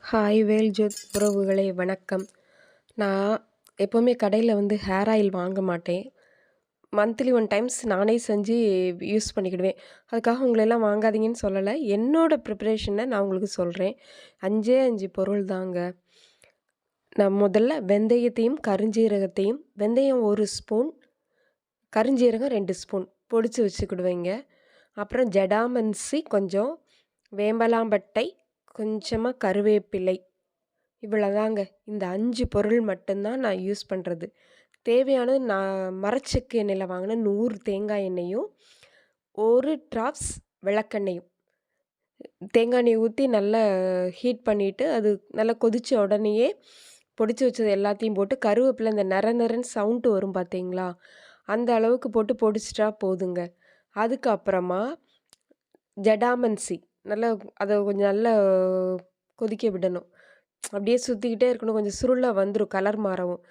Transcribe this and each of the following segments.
Hi வேல்ஜோத் உறவுகளே வணக்கம். நான் எப்போவுமே கடையில் வந்து ஹேர் ஆயில் வாங்க மாட்டேன். மந்த்லி ஒன் டைம்ஸ் நானே செஞ்சு யூஸ் பண்ணிக்கிடுவேன். அதுக்காக உங்களெல்லாம் வாங்காதீங்கன்னு சொல்லலை. என்னோட ப்ரிப்பரேஷனை நான் உங்களுக்கு சொல்கிறேன். 5 பொருள் தாங்க. நான் முதல்ல வெந்தயத்தையும் கருஞ்சீரகத்தையும் வெந்தயம் 1 ஸ்பூன், கருஞ்சீரகம் 2 ஸ்பூன் பொடிச்சு வச்சுக்கிடுவேங்க. அப்புறம் ஜடாமன்சி கொஞ்சம், வேம்பலாம்பட்டை, கொஞ்சமாக கருவேப்பிலை, இவ்வளோதாங்க. இந்த 5 பொருள் மட்டும்தான் நான் யூஸ் பண்ணுறது. தேவையானது நான் மரச்செக்கு எண்ணெயில் வாங்கின 100 தேங்காய் எண்ணெயும் 1 ட்ராப்ஸ் விளக்கெண்ணெயும் தேங்காய் எண்ணெய் ஊற்றி நல்லா ஹீட் பண்ணிவிட்டு அது நல்லா கொதித்த உடனேயே பொடிச்சு வச்சது எல்லாத்தையும் போட்டு கருவேப்பிலை இந்த நரன்னு சவுண்டு வரும் பார்த்தீங்களா, அந்த அளவுக்கு போட்டு பொடிச்சிட்டா போதுங்க. அதுக்கப்புறமா ஜடாமன்சி நல்லா அதை கொஞ்சம் நல்லா கொதிக்க விடணும். அப்படியே சுற்றிக்கிட்டே இருக்கணும். கொஞ்சம் சுருளாக வந்துடும், கலர் மாறவும்.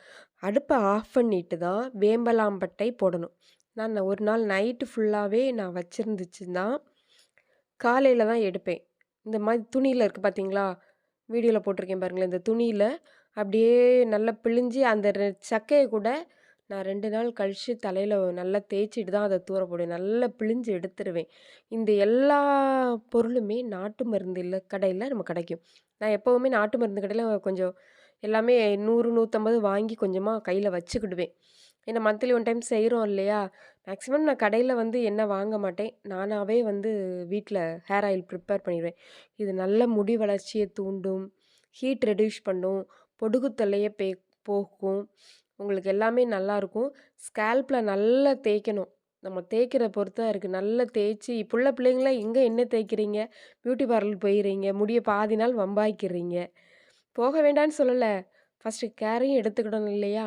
அடுப்பை ஆஃப் பண்ணிட்டு தான் வேம்பலாம்பட்டை போடணும். நான் ஒரு நாள் நைட்டு ஃபுல்லாகவே நான் வச்சுருந்துச்சுன்னா காலையில் தான் எடுப்பேன். இந்த மாதிரி துணியில் இருக்குது பார்த்தீங்களா, வீடியோவில் போட்டிருக்கேன் பாருங்களேன். இந்த துணியில் அப்படியே நல்லா பிழிஞ்சு அந்த சக்கையை கூட நான் 2 நாள் கழித்து தலையில் நல்லா தேய்ச்சிட்டு தான் அதை தூர போடுவேன். நல்லா பிழிஞ்சு எடுத்துருவேன். இந்த எல்லா பொருளுமே நாட்டு மருந்து கடையில் நம்ம கிடைக்கும். நான் எப்போவுமே நாட்டு மருந்து கடையில் கொஞ்சம் எல்லாமே 100, 150 வாங்கி கொஞ்சமாக கையில் வச்சுக்கிடுவேன். ஏன்னா மந்த்லி ஒன் டைம் செய்கிறோம் இல்லையா. மேக்ஸிமம் நான் கடையில் வந்து எண்ணெய் வாங்க மாட்டேன். நானாகவே வந்து வீட்டில் ஹேர் ஆயில் ப்ரிப்பேர் பண்ணிடுவேன். இது நல்ல முடி வளர்ச்சியை தூண்டும், ஹீட் ரெடியூஸ் பண்ணும், பொடுகு தொல்லையை போக்கும். உங்களுக்கு எல்லாமே நல்லாயிருக்கும். ஸ்கேல்பில் நல்லா தேய்க்கணும். நம்ம தேய்க்கிற பொறுத்து தான் இருக்குது. நல்லா தேய்ச்சி இப்போ உள்ள பிள்ளைங்களாம் எங்கே எண்ணெய் தேய்க்கிறீங்க, பியூட்டி பார்லர் போயிடுறீங்க, முடியை பாதி நாள் வம்பாய்க்கிறீங்க. போக வேண்டான்னு சொல்லலை, ஃபஸ்ட்டு கேரையும் எடுத்துக்கிடணும் இல்லையா.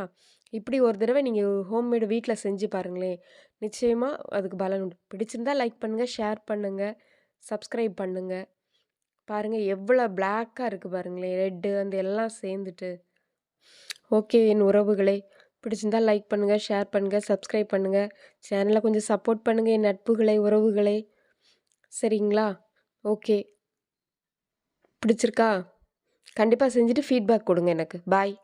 இப்படி ஒரு தடவை நீங்கள் ஹோம்மேடு வீட்டில் செஞ்சு பாருங்களேன், நிச்சயமாக அதுக்கு பலன் உண்டு. பிடிச்சிருந்தா லைக் பண்ணுங்கள், ஷேர் பண்ணுங்கள், சப்ஸ்கிரைப் பண்ணுங்கள். பாருங்கள் எவ்வளோ பிளாக்காக இருக்குது பாருங்களேன், ரெட்டு அந்த எல்லாம் சேர்ந்துட்டு. ஓகே என் உறவுகளே, பிடிச்சிருந்தா லைக் பண்ணுங்கள், ஷேர் பண்ணுங்கள், சப்ஸ்கிரைப் பண்ணுங்கள். சேனலை கொஞ்சம் சப்போர்ட் பண்ணுங்கள் என் நட்புகளே, உறவுகளே. சரிங்களா? ஓகே. பிடிச்சிருக்கா? கண்டிப்பாக செஞ்சுட்டு ஃபீட்பேக் கொடுங்க எனக்கு. பாய்.